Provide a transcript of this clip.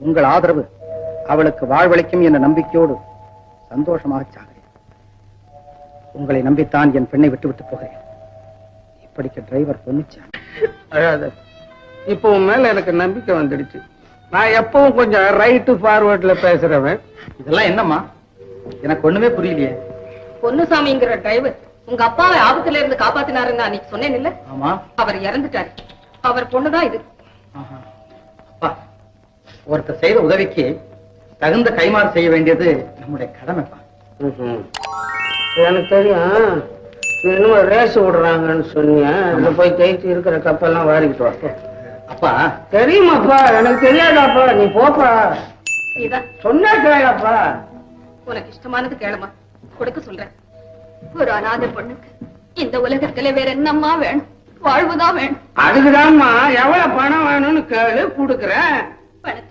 உங்கள் ஆதரவு அவளுக்கு வாழ்வளிக்கும் என்ற நம்பிக்கையோடு சந்தோஷமாக சாகிறேன். உங்களை நம்பித்தான் என் பெண்ணை விட்டுவிட்டு போகிறேன். இப்படிக்கு டிரைவர் பொன்னுச்சாமி. அழாத. இப்போ உன் மேல எனக்கு நம்பிக்கை வந்துடுச்சு. நான் எப்பவும் கொஞ்சம் ரைட்டு ஃபார்வர்ட்ல பேசுறவன். இதெல்லாம் என்னம்மா? எனக்கு ஒண்ணுமே புரியலையே. பொன்னுசாமிங்கிற டிரைவர் உங்க அப்பாவை ஆபத்துல இருந்து காப்பாத்தினாருன்னு அன்னைக்கு சொன்னேன் இல்ல? ஆமா. அவர் இறந்துட்டாரு. அவர் பொண்ணுதான் இது. அப்பா, ஒருத்தர் செய்த உதவிக்கு தகுந்த கைமாறு செய்ய வேண்டியது நம்முடைய கடமைப்பா. எனக்கு தெரியும். நீ இன்னும் ரேஸ் விடுறாங்கன்னு சொன்னீங்க. அங்க போய் ஜெயிச்சு இருக்கிற கப்பெல்லாம் வாரிக்கிட்டு வா. அப்பா தெரியுமாப்பா? எனக்கு தெரியாதாப்பா. நீ போப்பா. சீதா, சொன்னா கேளப்பா. உனக்கு இஷ்டமானது கேளுமா, கொடுக்க சொல்றேன். ஒரு அநாதை பொண்ணுக்கு இந்த உலகத்துல வேற என்னம்மா வேணும்? வாழ்வுதான் வேணும். அதுக்குதான்மா எவ்வளவு பணம் வேணும்னு கேளு, கொடுக்குறேன். பணத்தை